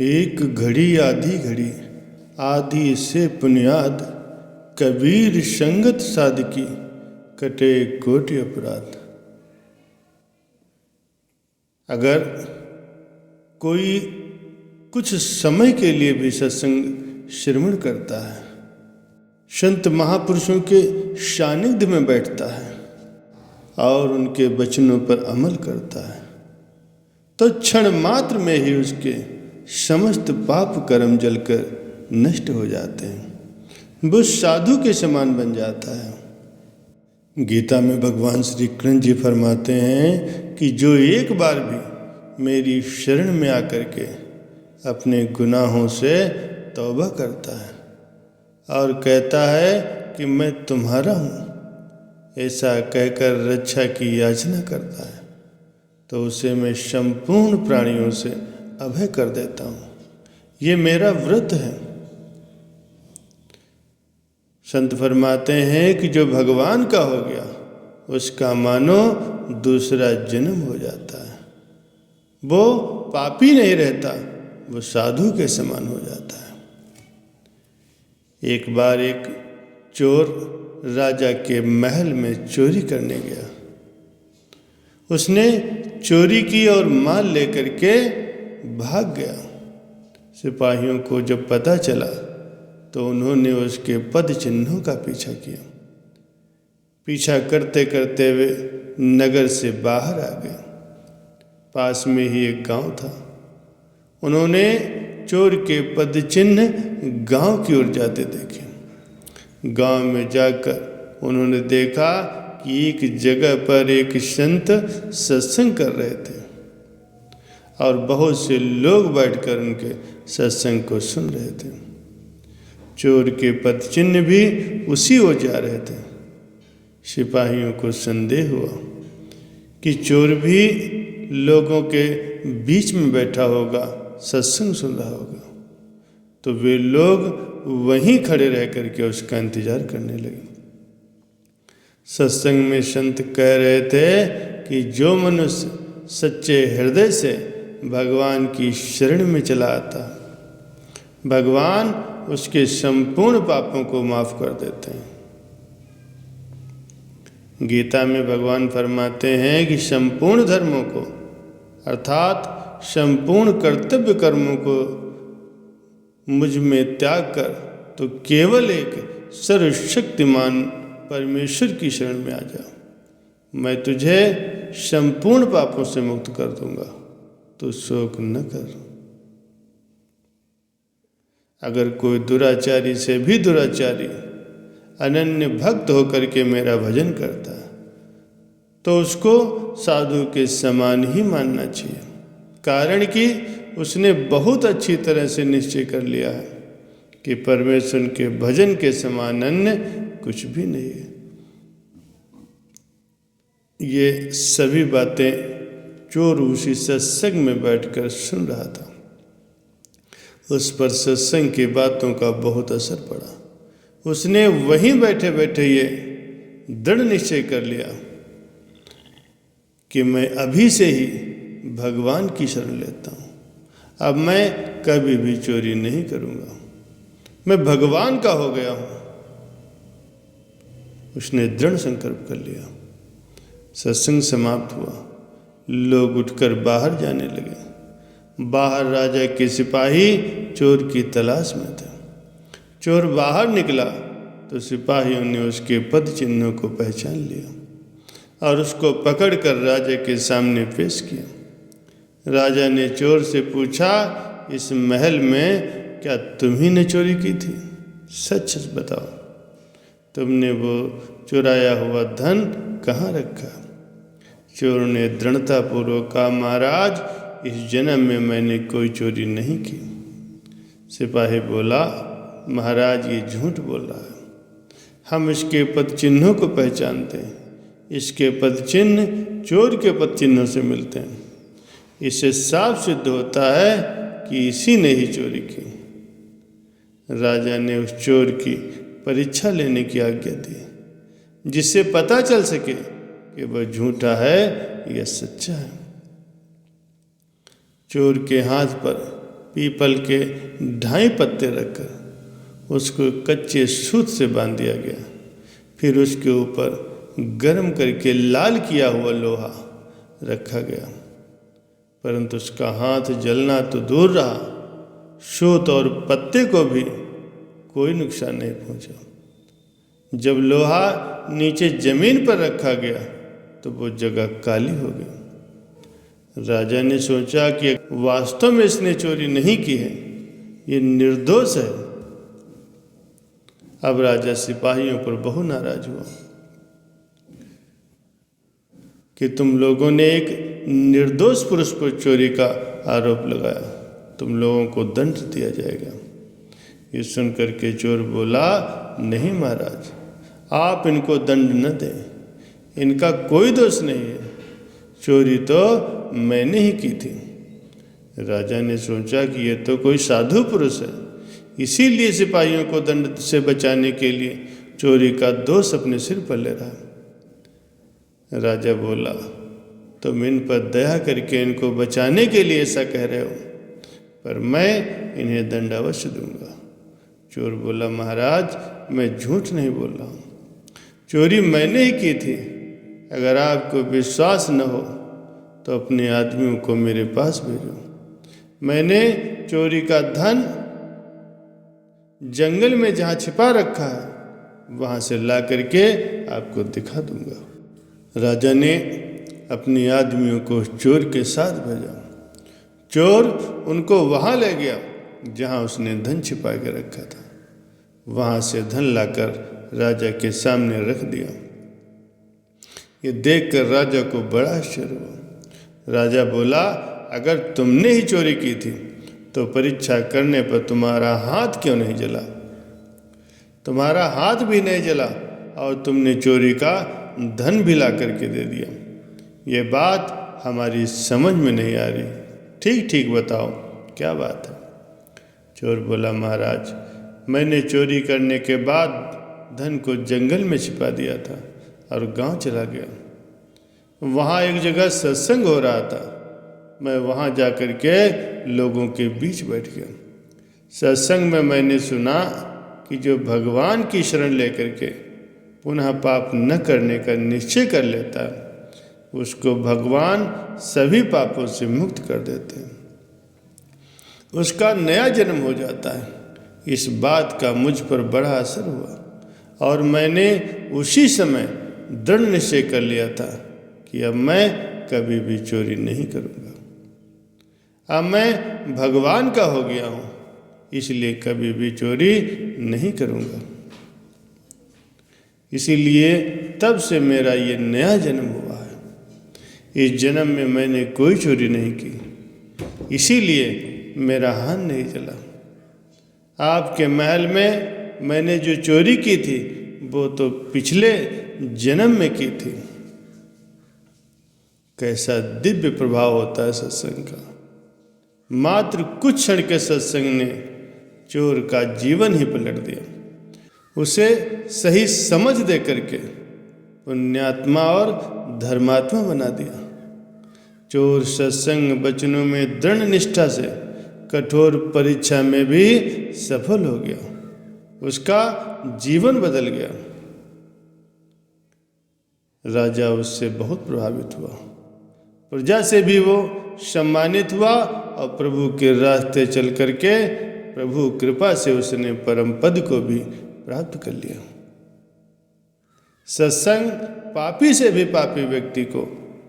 एक घड़ी आधी घड़ी आदि से पुनियाद, कबीर संगत साधकी कटे कोटि अपराध। अगर कोई कुछ समय के लिए भी सत्संग श्रवण करता है, संत महापुरुषों के सानिध्य में बैठता है और उनके वचनों पर अमल करता है, तो क्षण मात्र में ही उसके समस्त पाप कर्म जलकर नष्ट हो जाते हैं। वो साधु के समान बन जाता है। गीता में भगवान श्री कृष्ण जी फरमाते हैं कि जो एक बार भी मेरी शरण में आकर के अपने गुनाहों से तौबा करता है और कहता है कि मैं तुम्हारा हूँ, ऐसा कहकर रक्षा की याचना करता है, तो उसे मैं संपूर्ण प्राणियों से अभय कर देता हूँ। ये मेरा व्रत है। संत फरमाते हैं कि जो भगवान का हो गया उसका मानो दूसरा जन्म हो जाता है। वो पापी नहीं रहता, वो साधु के समान हो जाता है। एक बार एक चोर राजा के महल में चोरी करने गया। उसने चोरी की और माल लेकर के भाग गया। सिपाहियों को जब पता चला तो उन्होंने उसके पद चिन्हों का पीछा किया। पीछा करते करते वे नगर से बाहर आ गए। पास में ही एक गांव था। उन्होंने चोर के पद चिन्ह गांव की ओर जाते देखे। गांव में जाकर उन्होंने देखा कि एक जगह पर एक संत सत्संग कर रहे थे और बहुत से लोग बैठकर उनके सत्संग को सुन रहे थे। चोर के पद चिन्ह भी उसी ओर जा रहे थे। सिपाहियों को संदेह हुआ कि चोर भी लोगों के बीच में बैठा होगा, सत्संग सुन रहा होगा, तो वे लोग वहीं खड़े रह करके उसका इंतजार करने लगे। सत्संग में संत कह रहे थे कि जो मनुष्य सच्चे हृदय से भगवान की शरण में चला आता, भगवान उसके संपूर्ण पापों को माफ कर देते हैं। गीता में भगवान फरमाते हैं कि संपूर्ण धर्मों को अर्थात संपूर्ण कर्तव्य कर्मों को मुझ में त्याग कर तो केवल एक सर्वशक्तिमान परमेश्वर की शरण में आ जा। मैं तुझे संपूर्ण पापों से मुक्त कर दूंगा, तो शोक न कर। अगर कोई दुराचारी से भी दुराचारी अनन्य भक्त होकर के मेरा भजन करता है, तो उसको साधु के समान ही मानना चाहिए। कारण कि उसने बहुत अच्छी तरह से निश्चय कर लिया है कि परमेश्वर के भजन के समान अन्य कुछ भी नहीं है। ये सभी बातें चोर उसी सत्संग में बैठकर सुन रहा था। उस पर सत्संग की बातों का बहुत असर पड़ा। उसने वहीं बैठे बैठे ये दृढ़ निश्चय कर लिया कि मैं अभी से ही भगवान की शरण लेता हूँ। अब मैं कभी भी चोरी नहीं करूँगा। मैं भगवान का हो गया हूँ। उसने दृढ़ संकल्प कर लिया। सत्संग समाप्त हुआ। लोग उठकर बाहर जाने लगे। बाहर राजा के सिपाही चोर की तलाश में थे। चोर बाहर निकला तो सिपाहियों ने उसके पद चिन्हों को पहचान लिया और उसको पकड़कर राजा के सामने पेश किया। राजा ने चोर से पूछा, इस महल में क्या तुम्ही ने चोरी की थी? सच सच बताओ, तुमने वो चुराया हुआ धन कहाँ रखा? चोर ने दृढ़तापूर्वक कहा, महाराज, इस जन्म में मैंने कोई चोरी नहीं की। सिपाही बोला, महाराज ये झूठ बोल रहा है। हम इसके पद चिन्हों को पहचानते हैं। इसके पद चिन्ह चोर के पद चिन्हों से मिलते हैं। इससे साफ सिद्ध होता है कि इसी ने ही चोरी की। राजा ने उस चोर की परीक्षा लेने की आज्ञा दी, जिससे पता चल सके कि वह झूठा है या सच्चा है। चोर के हाथ पर पीपल के 2.5 पत्ते रखकर उसको कच्चे सूत से बांध दिया गया। फिर उसके ऊपर गर्म करके लाल किया हुआ लोहा रखा गया, परंतु उसका हाथ जलना तो दूर रहा, सूत और पत्ते को भी कोई नुकसान नहीं पहुंचा। जब लोहा नीचे जमीन पर रखा गया तो वो जगह काली हो गई। राजा ने सोचा कि वास्तव में इसने चोरी नहीं की है, ये निर्दोष है। अब राजा सिपाहियों पर बहुत नाराज हुआ कि तुम लोगों ने एक निर्दोष पुरुष पर चोरी का आरोप लगाया, तुम लोगों को दंड दिया जाएगा। ये सुनकर के चोर बोला, नहीं महाराज, आप इनको दंड न दें, इनका कोई दोष नहीं है, चोरी तो मैंने ही की थी। राजा ने सोचा कि ये तो कोई साधु पुरुष है, इसीलिए सिपाहियों को दंड से बचाने के लिए चोरी का दोष अपने सिर पर ले रहा है। राजा बोला, तुम इन पर दया करके इनको बचाने के लिए ऐसा कह रहे हो, पर मैं इन्हें दंड अवश्य दूंगा। चोर बोला, महाराज मैं झूठ नहीं बोल रहा हूँ, चोरी मैंने ही की थी। अगर आपको विश्वास न हो तो अपने आदमियों को मेरे पास भेजो, मैंने चोरी का धन जंगल में जहाँ छिपा रखा है वहाँ से ला करके आपको दिखा दूंगा। राजा ने अपने आदमियों को चोर के साथ भेजा। चोर उनको वहाँ ले गया जहाँ उसने धन छिपा के रखा था। वहाँ से धन लाकर राजा के सामने रख दिया। ये देखकर राजा को बड़ा आश्चर्य हुआ। राजा बोला, अगर तुमने ही चोरी की थी तो परीक्षा करने पर तुम्हारा हाथ क्यों नहीं जला? तुम्हारा हाथ भी नहीं जला और तुमने चोरी का धन भी ला करके दे दिया। ये बात हमारी समझ में नहीं आ रही, ठीक ठीक बताओ क्या बात है? चोर बोला, महाराज मैंने चोरी करने के बाद धन को जंगल में छिपा दिया था और गांव चला गया। वहाँ एक जगह सत्संग हो रहा था, मैं वहाँ जाकर के लोगों के बीच बैठ गया। सत्संग में मैंने सुना कि जो भगवान की शरण लेकर के पुनः पाप न करने का निश्चय कर लेता है, उसको भगवान सभी पापों से मुक्त कर देते हैं, उसका नया जन्म हो जाता है। इस बात का मुझ पर बड़ा असर हुआ और मैंने उसी समय दृढ़ निश्चय कर लिया था कि अब मैं कभी भी चोरी नहीं करूँगा। अब मैं भगवान का हो गया हूँ, इसलिए कभी भी चोरी नहीं करूँगा। इसीलिए तब से मेरा ये नया जन्म हुआ है। इस जन्म में मैंने कोई चोरी नहीं की, इसीलिए मेरा हाथ नहीं जला। आपके महल में मैंने जो चोरी की थी वो तो पिछले जन्म में की थी। कैसा दिव्य प्रभाव होता है सत्संग का। मात्र कुछ क्षण के सत्संग ने चोर का जीवन ही पलट दिया, उसे सही समझ दे करके पुण्यात्मा और धर्मात्मा बना दिया। चोर सत्संग वचनों में दृढ़ निष्ठा से कठोर परीक्षा में भी सफल हो गया, उसका जीवन बदल गया। राजा उससे बहुत प्रभावित हुआ, प्रजा से भी वो सम्मानित हुआ और प्रभु के रास्ते चल करके प्रभु कृपा से उसने परम पद को भी प्राप्त कर लिया। सत्संग पापी से भी पापी व्यक्ति को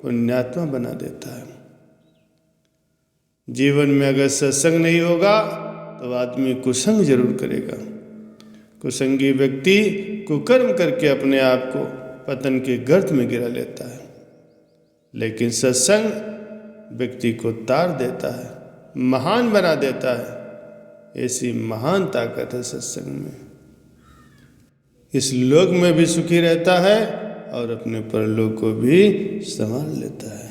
पुण्यात्मा बना देता है। जीवन में अगर सत्संग नहीं होगा तो आदमी कुसंग जरूर करेगा। कुसंगी व्यक्ति कुकर्म करके अपने आप को पतन के गर्त में गिरा लेता है, लेकिन सत्संग व्यक्ति को तार देता है, महान बना देता है। ऐसी महान ताकत है सत्संग में। इस लोक में भी सुखी रहता है और अपने परलोक को भी संभाल लेता है।